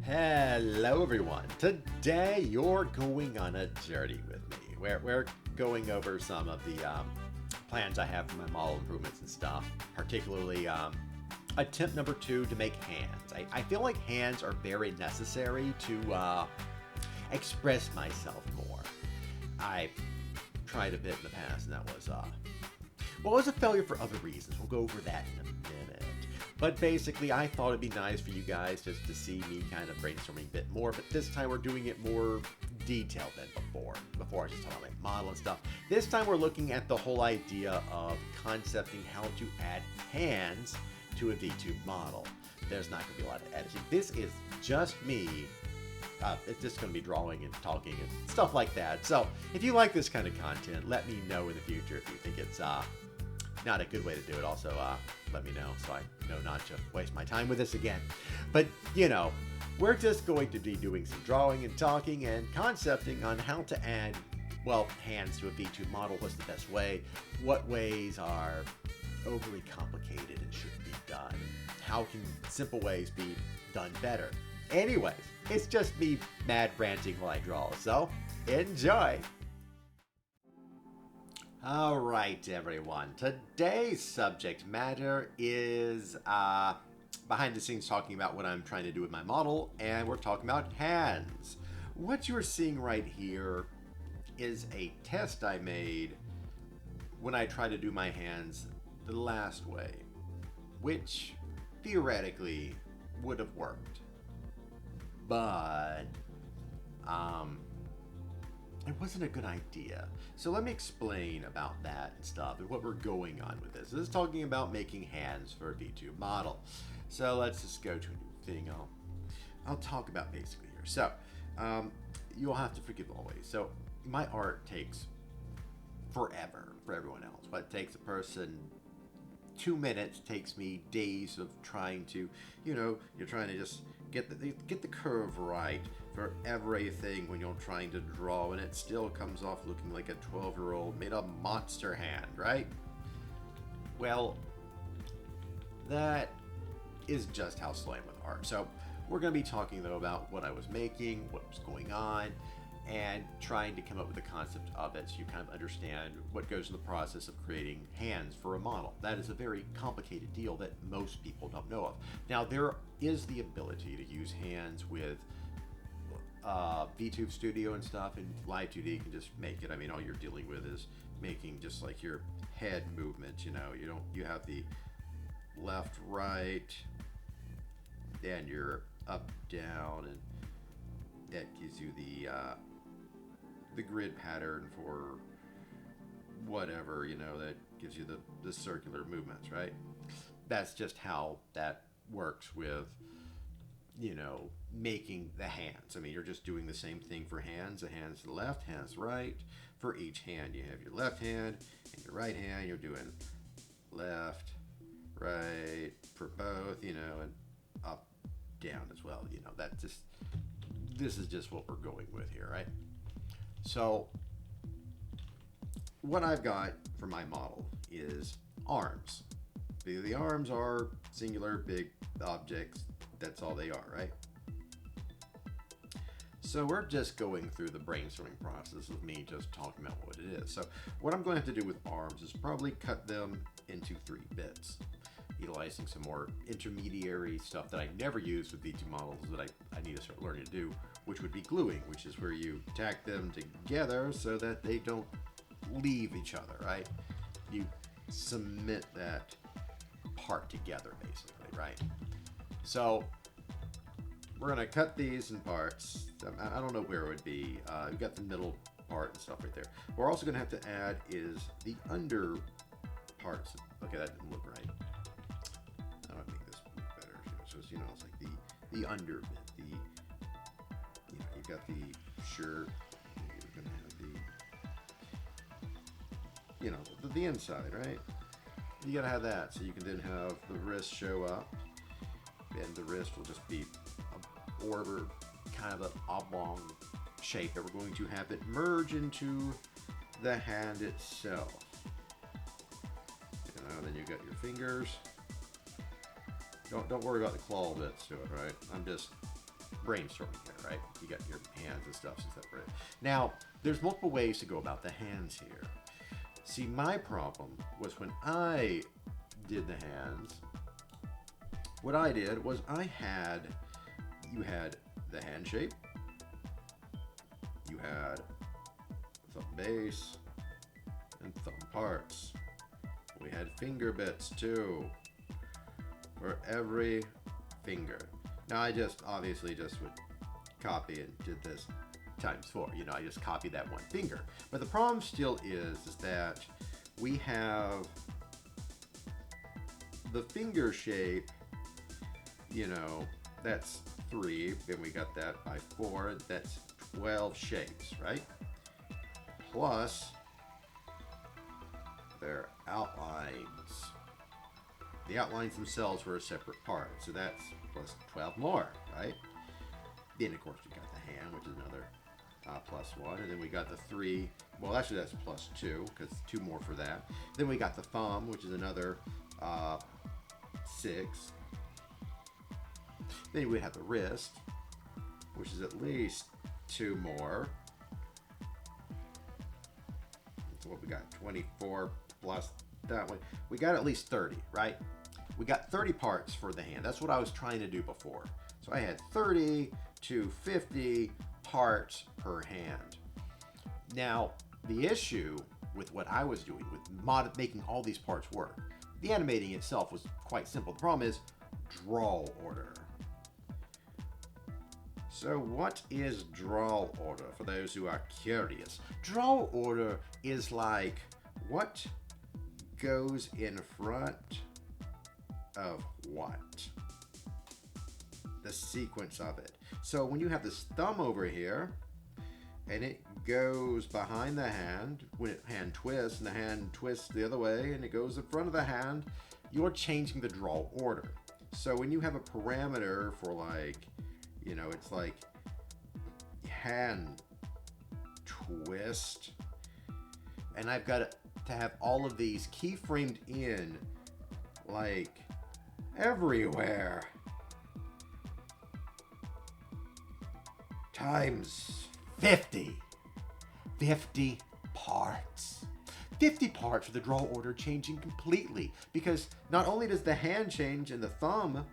Hello everyone. Today you're going on a journey with me. We're going over some of the plans I have for my model improvements and stuff. Particularly attempt number 2 to make hands. I feel like hands are very necessary to express myself more. I tried a bit in the past and that was well, it was a failure for other reasons. We'll go over that in a minute. But basically, I thought it'd be nice for you guys just to see me kind of brainstorming a bit more, but this time we're doing it more detailed than before. Before I was just talking about my model and stuff. This time we're looking at the whole idea of concepting how to add hands to a V2 model. There's not going to be a lot of editing. This is just me. It's just going to be drawing and talking and stuff like that. So if you like this kind of content, let me know in the future if you think it's not a good way to do it. Also, let me know so I know not to waste my time with this again. But, you know, we're just going to be doing some drawing and talking and concepting on how to add, well, hands to a V2 model. What's the best way? What ways are overly complicated and shouldn't be done? How can simple ways be done better? Anyways, it's just me mad ranting while I draw, so enjoy! Alright everyone, today's subject matter is behind the scenes talking about what I'm trying to do with my model, and we're talking about hands. What you're seeing right here is a test I made when I tried to do my hands the last way, which theoretically would have worked. But it wasn't a good idea. So let me explain about that and stuff and what we're going on with this. This is talking about making hands for a V2 model. So let's just go to a new thing. I'll talk about basically here. So you'll have to forgive always. So my art takes forever for everyone else. What takes a person 2 minutes takes me days of trying to, you know, you're trying to just get the curve right for everything when you're trying to draw, and it still comes off looking like a 12-year-old made a monster hand, right? Well, that is just how slow I am with art. So we're going to be talking though about what I was making, what was going on, and trying to come up with a concept of it so you kind of understand what goes in the process of creating hands for a model. That is a very complicated deal that most people don't know of. Now, there is the ability to use hands with VTube Studio and stuff, and Live 2D you can just make it. I mean, all you're dealing with is making just like your head movement, you know. You have the left, right, and your up, down, and that gives you the grid pattern for whatever, you know, that gives you the circular movements, right? That's just how that works with, you know, making the hands. I mean, you're just doing the same thing for hands. The hands to the left, hands right. For each hand, you have your left hand and your right hand. You're doing left, right for both, you know, and up, down as well. You know, this is just what we're going with here, right? So what I've got for my model is arms. The arms are singular big objects. That's all they are, right? So we're just going through the brainstorming process of me just talking about what it is. So what I'm going to have to do with arms is probably cut them into 3 bits, utilizing some more intermediary stuff that I never use with V2 models that I need to start learning to do, which would be gluing, which is where you tack them together so that they don't leave each other, right? You cement that part together, basically, right? So we're going to cut these in parts. I don't know where it would be. You've got the middle part and stuff right there. What we're also going to have to add is the under parts. Okay, that didn't look right. I want to make this look better. So it's, you know, it's like the under bit. You know, you've got the shirt. You're going to have the, you know, the inside, right? You got to have that so you can then have the wrist show up, and the wrist will just be a border, kind of an oblong shape that we're going to have it merge into the hand itself. You know, then you got your fingers. Don't worry about the claw bits to it, right? I'm just brainstorming here, right? You got your hands and stuff separate. Now, there's multiple ways to go about the hands here. See, my problem was when I did the hands, what I did was you had the hand shape, you had thumb base, and thumb parts. We had finger bits too, for every finger. Now I just obviously just would copy and did this ×4. You know, I just copied that one finger. But the problem still is that we have the finger shape, you know, that's 3, then we got that by 4, that's 12 shapes, right? Plus their outlines. The outlines themselves were a separate part, so that's plus 12 more, right? Then of course we got the hand, which is another +1, and then we got the 3. Well, actually that's +2 because 2 more for that. Then we got the thumb, which is another 6. Then we have the wrist, which is at least 2 more. So what we got? 24 plus that one. We got at least 30, right? We got 30 parts for the hand. That's what I was trying to do before. So I had 30 to 50 parts per hand. Now, the issue with what I was doing with making all these parts work, the animating itself was quite simple. The problem is draw order. So what is draw order for those who are curious? Draw order is like what goes in front of what? The sequence of it. So when you have this thumb over here and it goes behind the hand, when the hand twists and the hand twists the other way and it goes in front of the hand, you're changing the draw order. So when you have a parameter for like, you know, it's like hand twist, and I've got to have all of these keyframed in like everywhere times 50 parts. 50 parts for the draw order changing completely, because not only does the hand change and the thumb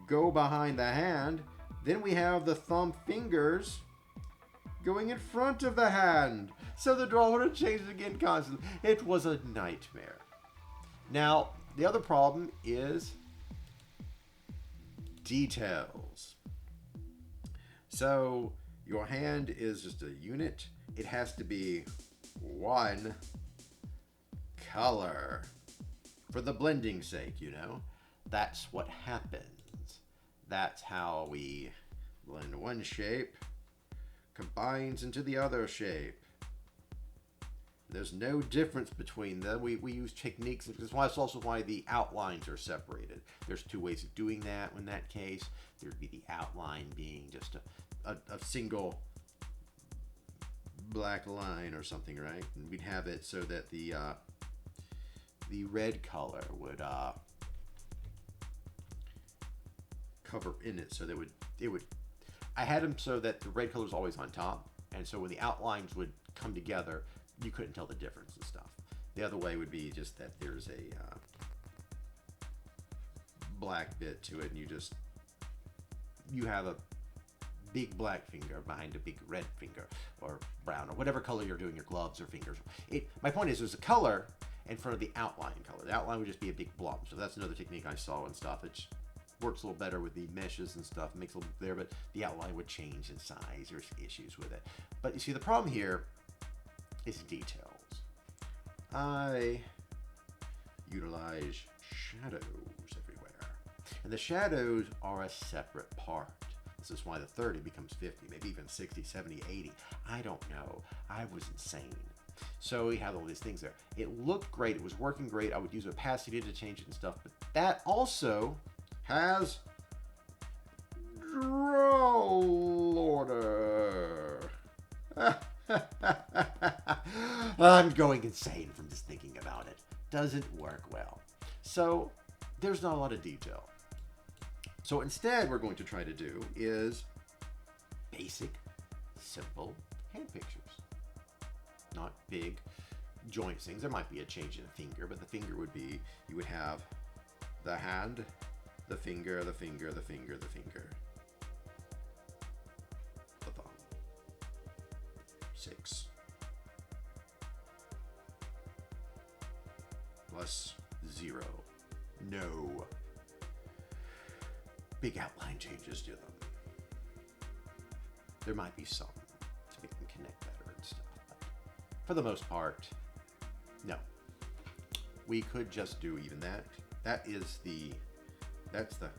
go behind the hand, then we have the thumb fingers going in front of the hand. So the draw order changes again constantly. It was a nightmare. Now, the other problem is details. So your hand is just a unit. It has to be one color for the blending sake, you know. That's what happens. That's how we blend one shape combines into the other shape. There's no difference between them. We use techniques. That's why it's also why the outlines are separated. There's 2 ways of doing that. In that case, there'd be the outline being just a single black line or something, right? And we'd have it so that the red color would cover in it, so that it would. I had them so that the red color was always on top, and so when the outlines would come together, you couldn't tell the difference and stuff. The other way would be just that there's a black bit to it, and you have a big black finger behind a big red finger, or brown, or whatever color you're doing your gloves or fingers. My point is, there's a color in front of the outline color. The outline would just be a big blob. So that's another technique I saw and stuff. It works a little better with the meshes and stuff. It makes it a little there, but the outline would change in size. There's issues with it. But you see, the problem here is details. I utilize shadows everywhere. And the shadows are a separate part. This is why the 30 becomes 50, maybe even 60, 70, 80. I don't know. I was insane. So we have all these things there. It looked great. It was working great. I would use opacity to change it and stuff. But that also has draw order. I'm going insane from just thinking about it. Doesn't work well. So there's not a lot of detail. So instead, we're going to try to do is basic, simple hand pictures. Not big joint things. There might be a change in the finger, but the finger would be, you would have the hand, the finger, the finger, the finger, the finger. The thumb. 6. Plus 0. No big outline changes to them. There might be some to make them connect better and stuff, but for the most part, no. We could just do even that. That's the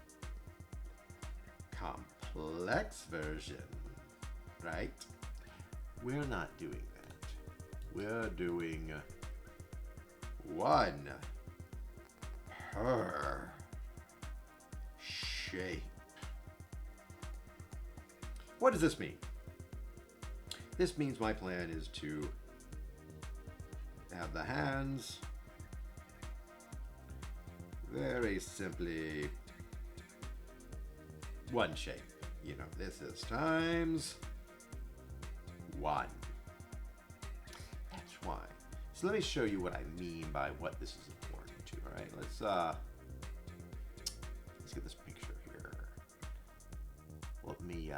complex version, right? We're not doing that. We're doing one per shape. What does this mean? This means my plan is to have the hands very simply one shape. You know, this is times 1. That's why. So let me show you what I mean by what this is important to. All right, let's get this picture here. Let me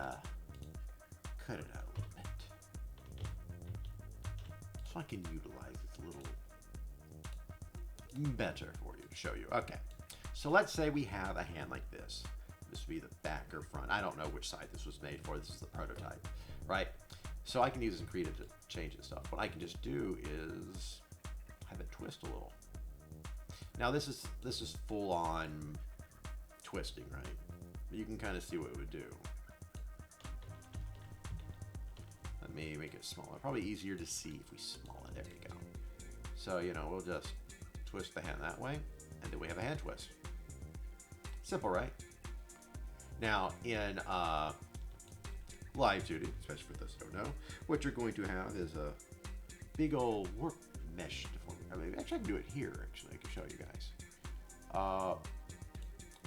cut it out a little bit so I can utilize it a little better for you to show you. Okay, so let's say we have a hand like this. This would be the back or front. I don't know which side this was made for. This is the prototype, right? So I can use this in Creative to change this stuff. What I can just do is have it twist a little. Now this is full on twisting, right? But you can kind of see what it would do. Let me make it smaller. Probably easier to see if we small it. There you go. So, you know, we'll just twist the hand that way, and then we have a hand twist. Simple, right? Now, in live duty, especially for those who don't know, what you're going to have is a big old work mesh deformity. I mean, actually, I can do it here. Actually, I can show you guys.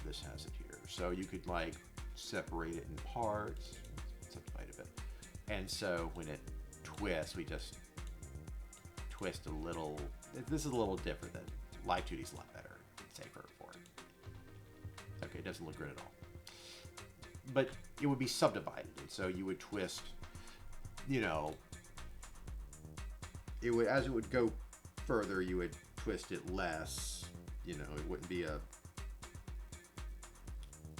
This has it here, so you could like separate it in parts, subdivide a bit, and so when it twists, we just twist a little. This is a little different than live 2D is a lot better, safer for it. Okay, it doesn't look good at all. But it would be subdivided, and so you would twist, you know, it would, as it would go further, you would twist it less, you know, it wouldn't be a,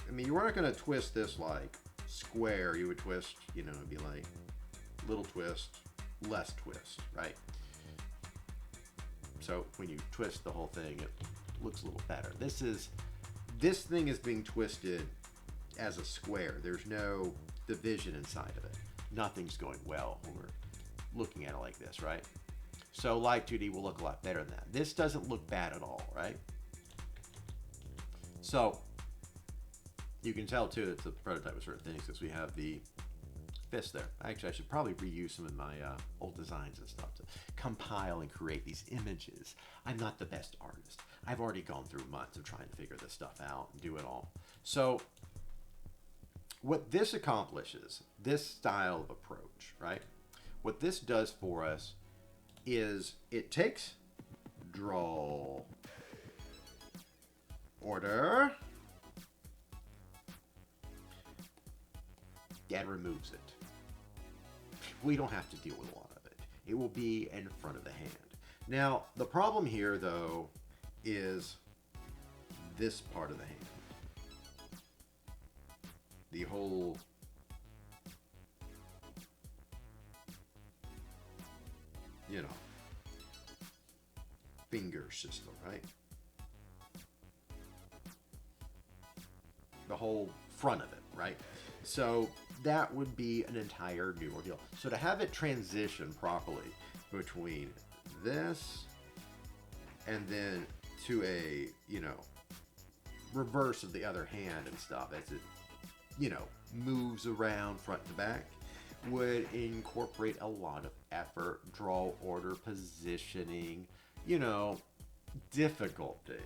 I mean, you weren't going to twist this like square, you would twist, you know, it'd be like little twist, less twist, right? So when you twist the whole thing, it looks a little better. This thing is being twisted as a square. There's no division inside of it. Nothing's going well when we're looking at it like this, right? So Live 2D will look a lot better than that. This doesn't look bad at all, right? So you can tell too it's a prototype with certain things because we have the fist there. Actually, I should probably reuse some of my old designs and stuff to compile and create these images. I'm not the best artist. I've already gone through months of trying to figure this stuff out and do it all. So what this accomplishes, this style of approach, right? What this does for us is it takes draw order and removes it. We don't have to deal with a lot of it. It will be in front of the hand. Now, the problem here, though, is this part of the hand. The whole you know, finger system, right? The whole front of it, right? So that would be an entire new ordeal. So to have it transition properly between this and then to a, you know, reverse of the other hand and stuff as it, you know, moves around front to back would incorporate a lot of effort, draw order, positioning, you know, difficult things.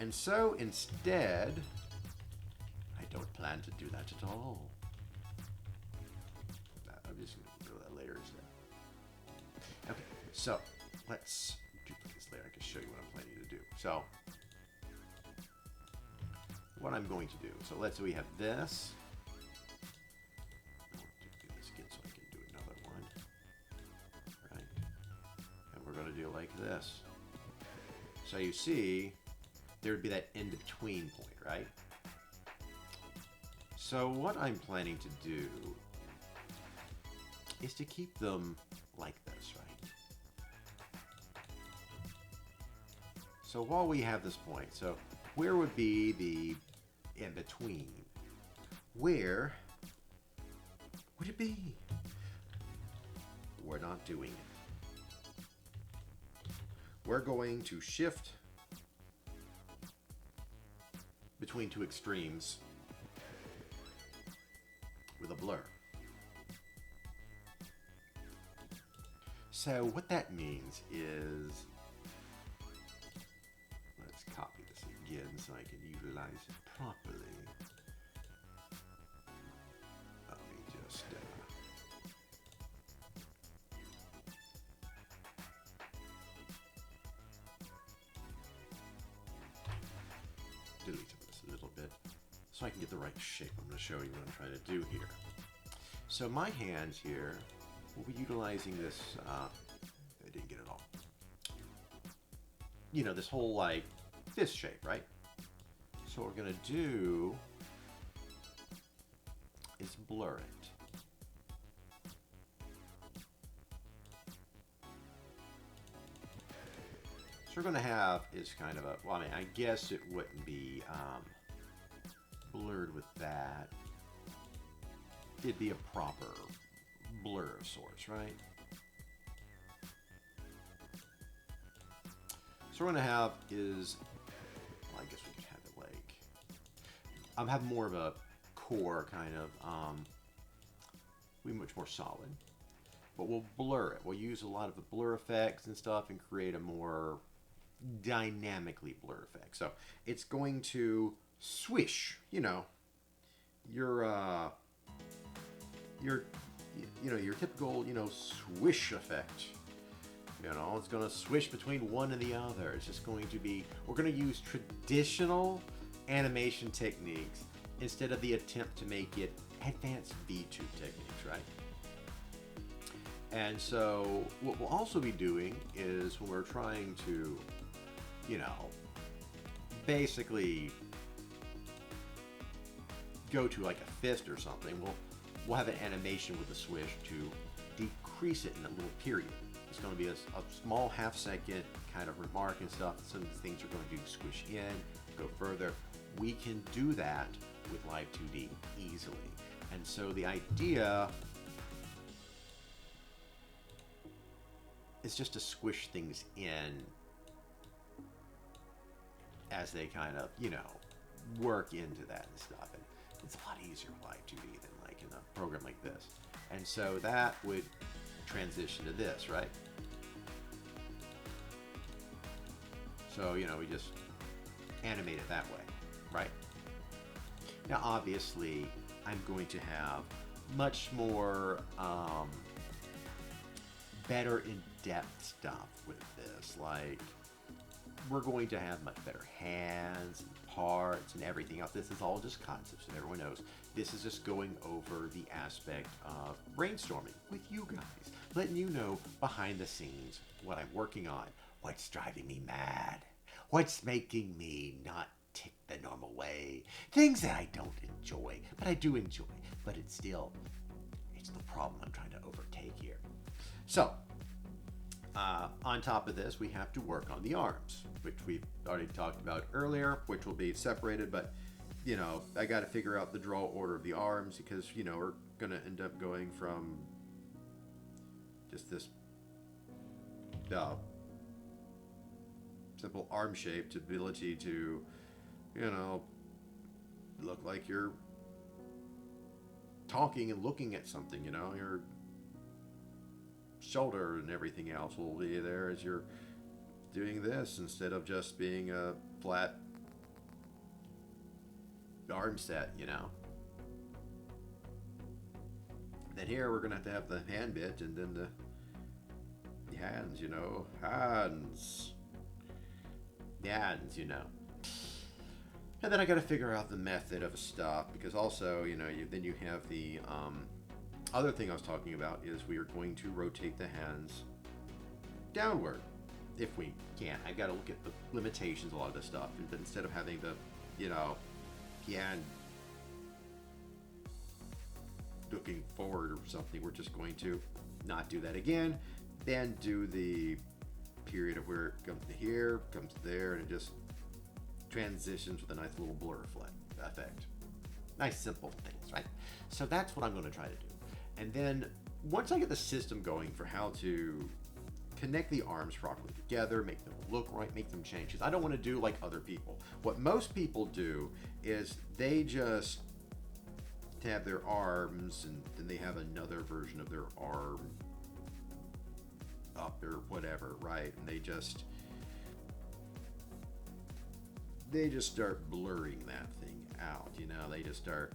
And so instead, I don't plan to do that at all. So let's duplicate this layer. I can show you what I'm planning to do. So what I'm going to do. So let's say we have this. I want to do this again so I can do another one. Right? And we're going to do it like this. So you see, there would be that in-between point, right? So what I'm planning to do is to keep them like this, right? So while we have this point, so where would be the in-between? Where would it be? We're not doing it. We're going to shift between two extremes with a blur. So what that means is, let's copy this again so I can utilize it properly. Let me just delete some of this a little bit so I can get the right shape. I'm going to show you what I'm trying to do here. So my hands here will be utilizing this, I didn't get it all. You know, this whole like fist shape, right? So what we're going to do is blur it. So we're going to have is kind of a, well, I mean, I guess it wouldn't be blurred with that. It'd be a proper blur of sorts, right? So what we're going to have is, well, I guess we could have it like, I'm having more of a core kind of, be much more solid, but we'll blur it. We'll use a lot of the blur effects and stuff and create a more dynamically blur effect. So it's going to swish, you know, your typical, you know, swish effect. You know, it's going to swish between one and the other. It's just going to be, we're going to use traditional animation techniques instead of the attempt to make it advanced VTube techniques, right? And so what we'll also be doing is when we're trying to, you know, basically go to like a fist or something, we'll have an animation with a swish to decrease it in a little period. It's going to be a small half-second kind of remark and stuff. Some of the things are going to squish in, go further. We can do that with Live 2D easily. And so the idea is just to squish things in as they kind of, you know, work into that and stuff. And it's a lot easier with Live 2D than like in a program like this. And so that would transition to this, right? So, you know, we just animate it that way, right? Now, obviously, I'm going to have much more better in-depth stuff with this. Like, we're going to have much better hands and parts and everything else. This is all just concepts, and everyone knows. This is just going over the aspect of brainstorming with you guys, letting you know behind the scenes what I'm working on, what's driving me mad, what's making me not tick the normal way, things that I don't enjoy, but I do enjoy, but it's the problem I'm trying to overtake here. So, on top of this, we have to work on the arms, which we've already talked about earlier, which will be separated, but, you know, I got to figure out the draw order of the arms because, you know, we're going to end up going from just this simple arm shape to ability to, you know, look like you're talking and looking at something, you know, your shoulder and everything else will be there as you're doing this instead of just being a flat arm set, you know. Then here we're gonna have to have the hand bit and then the hands, you know, hands. Hands, you know. And then I got to figure out the method of stuff because also, you know, then you have the other thing I was talking about is we are going to rotate the hands downward if we can. I've got to look at the limitations of a lot of this stuff, but instead of having the, you know, hand looking forward or something, we're just going to not do that again. Then do the period of where it comes to here, comes to there, and it just transitions with a nice little blur effect. Nice simple things, right? So that's what I'm going to try to do. And then once I get the system going for how to connect the arms properly together, make them look right, make them change. Because I don't want to do like other people. What most people do is they just have their arms and then they have another version of their arm up or whatever, right? And they just start blurring that thing out, you know? They just start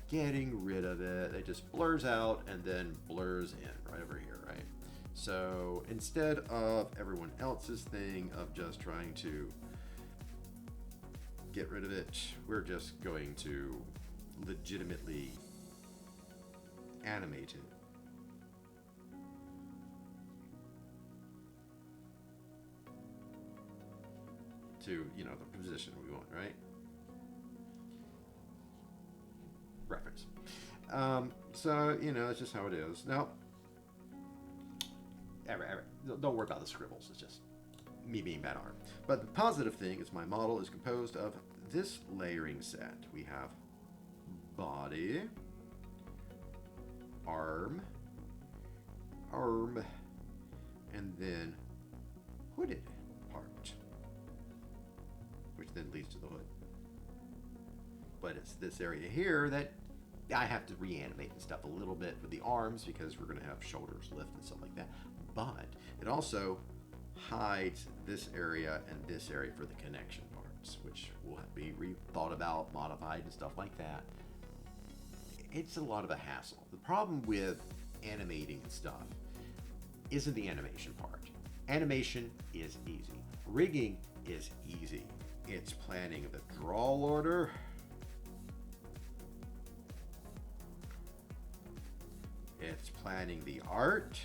getting rid of it. It just blurs out and then blurs in right over here, right? So instead of everyone else's thing of just trying to get rid of it, we're just going to legitimately animate it. To, you know, the position we want, right? Reference. So, you know, it's just how it is. Now, don't worry about the scribbles. It's just me being bad art. But the positive thing is my model is composed of this layering set. We have body, arm, and then hooded part, which then leads to the hood. But it's this area here that I have to reanimate and stuff a little bit with the arms because we're going to have shoulders lift and stuff like that. But it also hides this area and this area for the connection parts, which will have to be rethought about, modified, and stuff like that. It's a lot of a hassle. The problem with animating and stuff isn't the animation part. Animation is easy. Rigging is easy. It's planning the draw order, it's planning the art,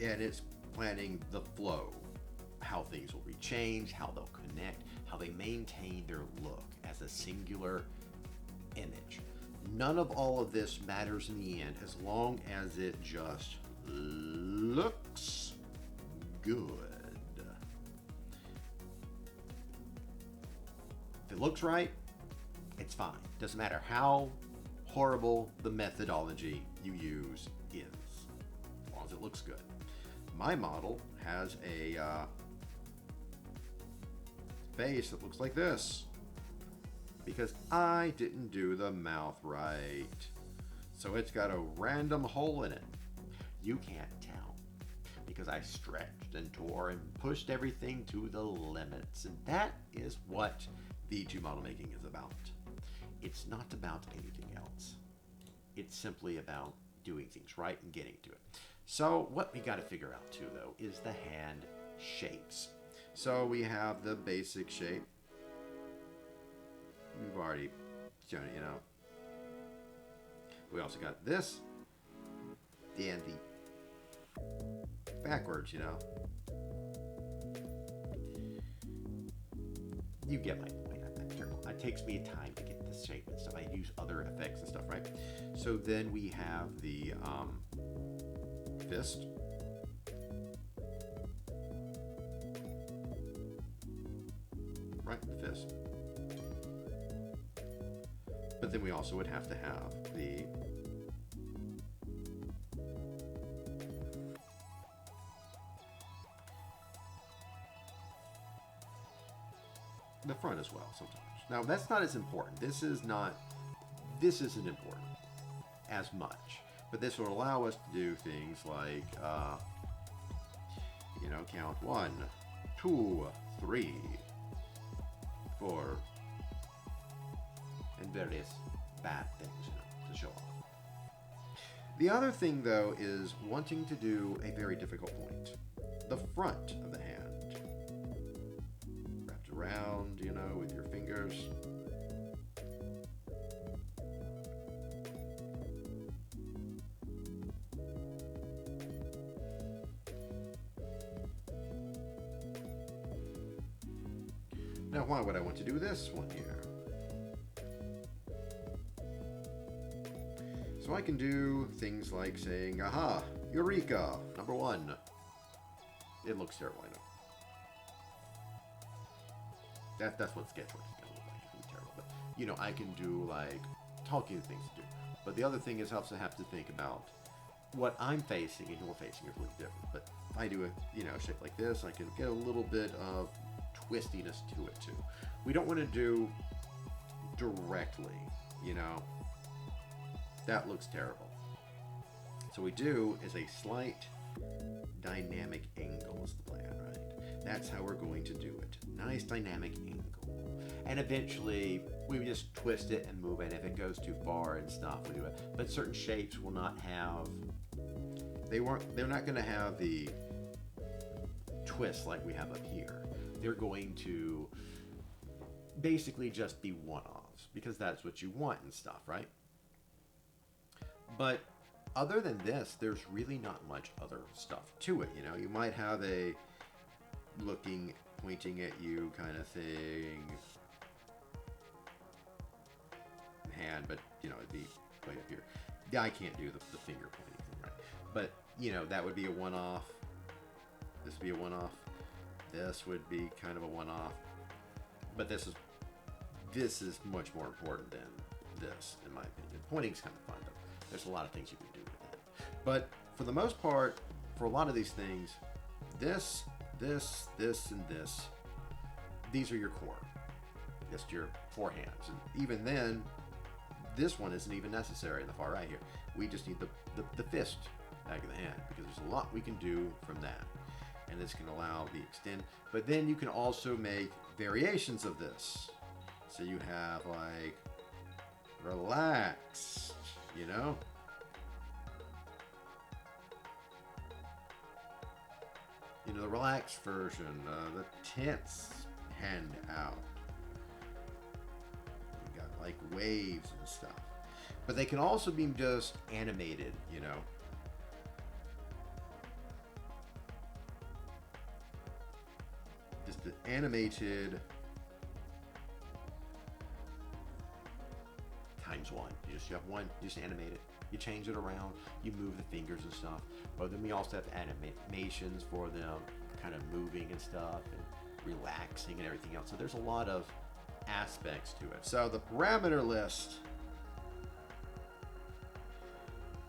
and it's planning the flow, how things will be changed, how they'll connect, how they maintain their look as a singular image. None of all of this matters in the end as long as it just looks good. If it looks right, it's fine. Doesn't matter how horrible the methodology you use is, as long as it looks good. My model has a face that looks like this because I didn't do the mouth right. So it's got a random hole in it. You can't tell because I stretched and tore and pushed everything to the limits. And that is what V2 model making is about. It's not about anything else. It's simply about doing things right and getting to it. So what we got to figure out too, though, is the hand shapes. So we have the basic shape. We've already shown it, you know. We also got this and the backwards, you know. You get my point. It takes me time to get this shape and stuff. I use other effects and stuff, right? So then we have the fist. Right, the fist. But then we also would have to have the front as well sometimes. Now that's not as important. This isn't important as much. But this will allow us to do things like you know, count 1, 2, 3, 4, and various bad things, you know, to show off. The other thing, though, is wanting to do a very difficult point. The front of the hand. Wrapped around, you know, with your fingers. Now, why would I want to do this one here? So I can do things like saying, aha, Eureka, number 1. It looks terrible, I know. That's what sketchwork is going to look like. It's going to be terrible. But, you know, I can do, like, talking things to do. But the other thing is I also have to think about what I'm facing and you're facing is really different. But if I do a, you know, shape like this, I can get a little bit of twistiness to it, too. We don't want to do directly, you know. That looks terrible. So we do is a slight dynamic angle is the plan, right? That's how we're going to do it. Nice dynamic angle. And eventually we just twist it and move it. If it goes too far and stuff, we do it. But certain shapes will not have, they're not going to have the twist like we have up here. They're going to basically just be one-offs because that's what you want and stuff, right? But other than this, there's really not much other stuff to it. You know, you might have a looking, pointing at you kind of thing hand, but you know, it'd be way up here. Yeah, I can't do the finger pointing thing, right? But you know, that would be a one-off. This would be a one-off. This would be kind of a one-off. But this is much more important than this, in my opinion. Pointing's kind of fun though. There's a lot of things you can do with that. But for the most part, for a lot of these things, this, and this, these are your core. Just your 4 hands. And even then, this one isn't even necessary in the far right here. We just need the fist back of the hand because there's a lot we can do from that. And this can allow the extend. But then you can also make variations of this. So you have like relaxed, you know? You know, the relaxed version, the tense hand out. You got like waves and stuff. But they can also be just animated, you know? Just the animated times 1. You have one, you just animate it. You change it around, you move the fingers and stuff. But then we also have animations for them kind of moving and stuff and relaxing and everything else. So there's a lot of aspects to it. So the parameter list,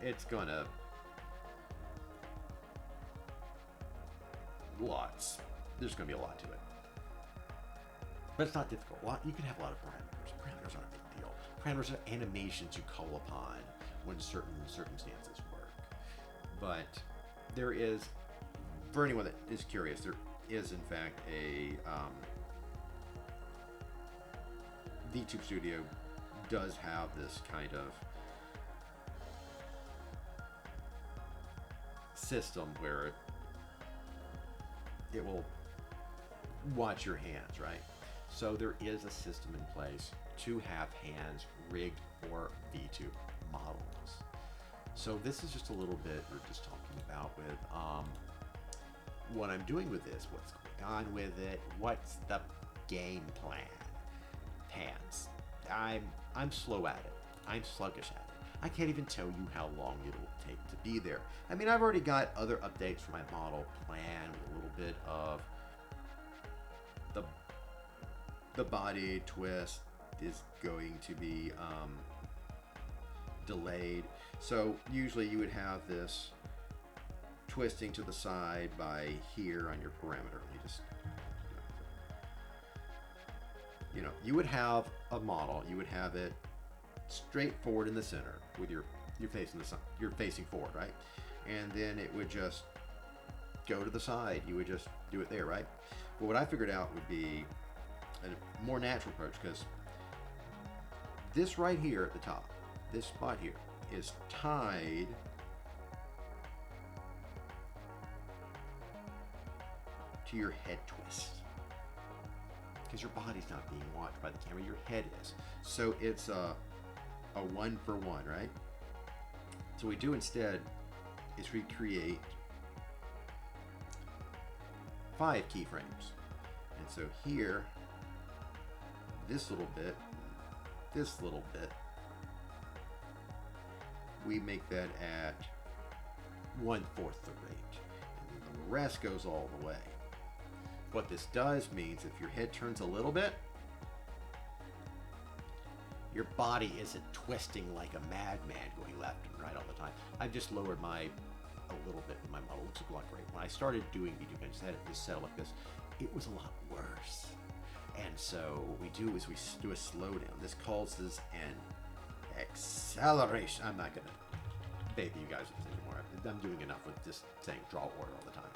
it's gonna lots. There's gonna be a lot to it. But it's not difficult. You can have a lot of parameters. Parameters aren't a big deal. Parameters are animations you call upon when certain circumstances work. But there is, for anyone that is curious, there is in fact a VTube Studio does have this kind of system where it will watch your hands, right? So there is a system in place to have hands rigged for VTube models. So this is just a little bit we're just talking about with what I'm doing with this, what's going on with it, what's the game plan. Hands. I'm slow at it. I'm sluggish at it. I can't even tell you how long it'll take to be there. I mean, I've already got other updates for my model plan with a little bit of the body twist is going to be delayed. So usually you would have this twisting to the side by here on your parameter. You just, you know, you would have a model. You would have it straight forward in the center with you're facing the sun. You're facing forward, right? And then it would just go to the side. You would just do it there, right? But what I figured out would be a more natural approach, because this right here at the top, this spot here, is tied to your head twist. Because your body's not being watched by the camera, your head is. So it's a 1 for 1, right? So what we do instead is we create 5 keyframes. And so here, this little bit, we make that at 1/4 the rate. And then the rest goes all the way. What this does means if your head turns a little bit, your body isn't twisting like a madman going left and right all the time. I've just lowered my a little bit in my model. It looks a lot great. When I started doing video games, I had it just set up like this. It was a lot worse. And so what we do is we do a slowdown. This causes an acceleration. I'm not going to baby you guys with this anymore. I'm doing enough with just saying draw order all the time.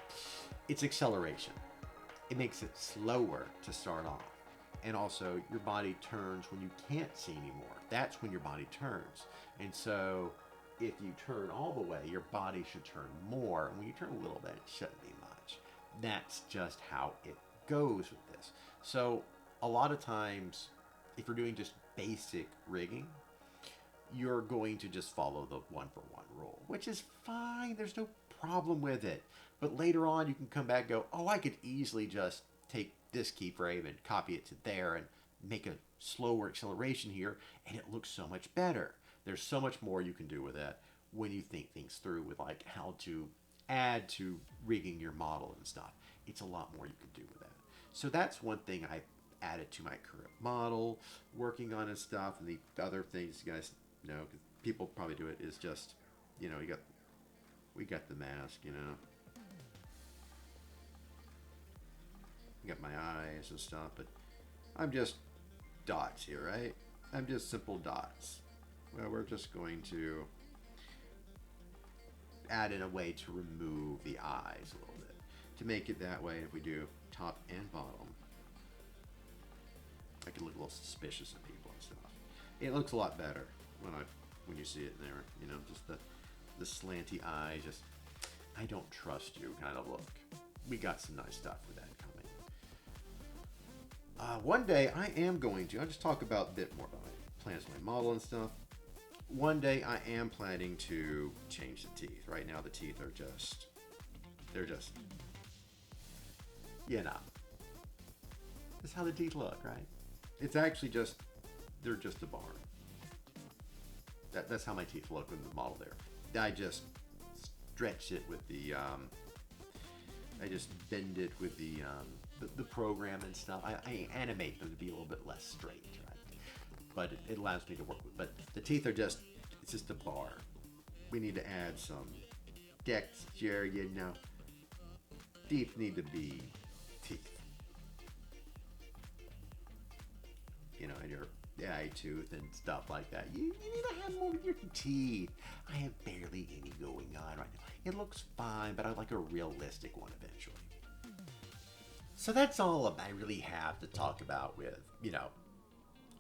It's acceleration. It makes it slower to start off. And also your body turns when you can't see anymore. That's when your body turns. And so if you turn all the way, your body should turn more. And when you turn a little bit, it shouldn't be much. That's just how it goes with this. So a lot of times, if you're doing just basic rigging, you're going to just follow the 1 for 1 rule, which is fine. There's no problem with it. But later on, you can come back and go, oh, I could easily just take this keyframe and copy it to there and make a slower acceleration here, and it looks so much better. There's so much more you can do with that when you think things through with like how to add to rigging your model and stuff. It's a lot more you can do with that. So that's one thing I added to my current model, working on and stuff. And the other things you guys know, because people probably do it, is just, you know, we got the mask, you know. You got my eyes and stuff, but I'm just dots here, right? I'm just simple dots. Well, we're just going to add in a way to remove the eyes a little bit to make it that way. If we do top and bottom, I can look a little suspicious at people and stuff. It looks a lot better when you see it there. You know, just the slanty eye, just I don't trust you kind of look. We got some nice stuff with that coming. One day I am going to. I'll just talk about a bit more about my plans for my model and stuff. One day I am planning to change the teeth. Right now the teeth are they're just, you know, that's how the teeth look, right? It's actually just, they're just a bar. That's how my teeth look in the model there. I just stretch it with the, I just bend it with the program and stuff. I animate them to be a little bit less straight, right? But it allows me to work with. But the teeth are just, it's just a bar. We need to add some texture, you know. Teeth need to be teeth. You know, and your eye tooth and stuff like that. You need to have more with your teeth. I have barely any going on right now. It looks fine, but I'd like a realistic one eventually. So that's all I really have to talk about with, you know,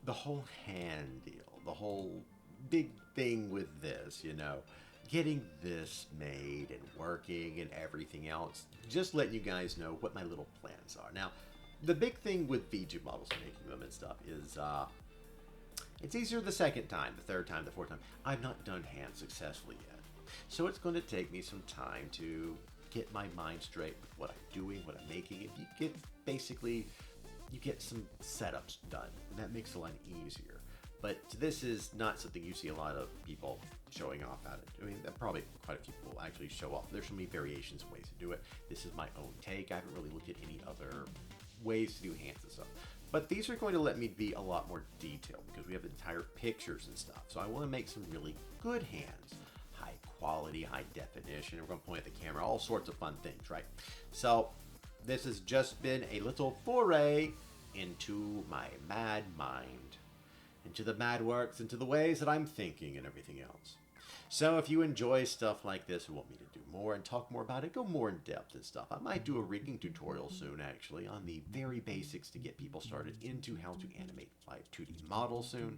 the whole hand deal, the whole big thing with this, you know, getting this made and working and everything else, just letting you guys know what my little plans are. Now, the big thing with VG models and making them and stuff is, it's easier the second time, the third time, the fourth time. I've not done hands successfully yet. So it's going to take me some time to get my mind straight with what I'm doing, what I'm making. If you get basically, you get some setups done, and that makes it a lot easier. But this is not something you see a lot of people showing off at it. I mean, probably quite a few people will actually show off. There's so many variations and ways to do it. This is my own take. I haven't really looked at any other ways to do hands and stuff. But these are going to let me be a lot more detailed because we have entire pictures and stuff. So I want to make some really good hands. High quality, high definition. We're going to point at the camera, all sorts of fun things, right? So this has just been a little foray into my mad mind, into the mad works, into the ways that I'm thinking and everything else. So if you enjoy stuff like this and want me to do more and talk more about it, go more in depth and stuff. I might do a rigging tutorial soon, actually, on the very basics to get people started into how to animate 2D models soon.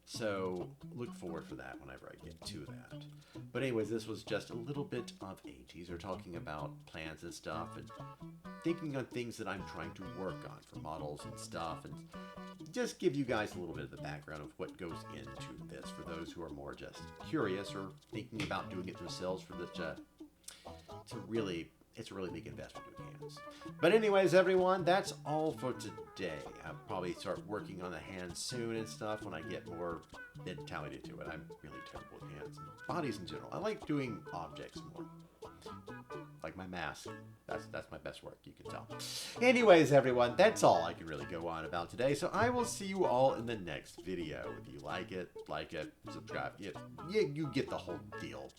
So look forward for that whenever I get to that. But anyways, this was just a little bit of a teaser talking about plans and stuff and thinking on things that I'm trying to work on for models and stuff, and just give you guys a little bit of the background of what goes into this for those who are more just curious or thinking about doing it themselves for this it's a really big investment doing hands. But anyways, everyone, that's all for today. I'll probably start working on the hands soon and stuff when I get more mentality to it. I'm really terrible with hands and bodies in general. I like doing objects more. Like my mask. That's my best work, you can tell. Anyways, everyone, that's all I can really go on about today. So I will see you all in the next video. If you like it, subscribe. You get the whole deal.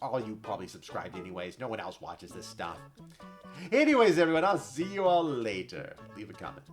All you probably subscribed anyways. No one else watches this stuff. Anyways, everyone, I'll see you all later. Leave a comment.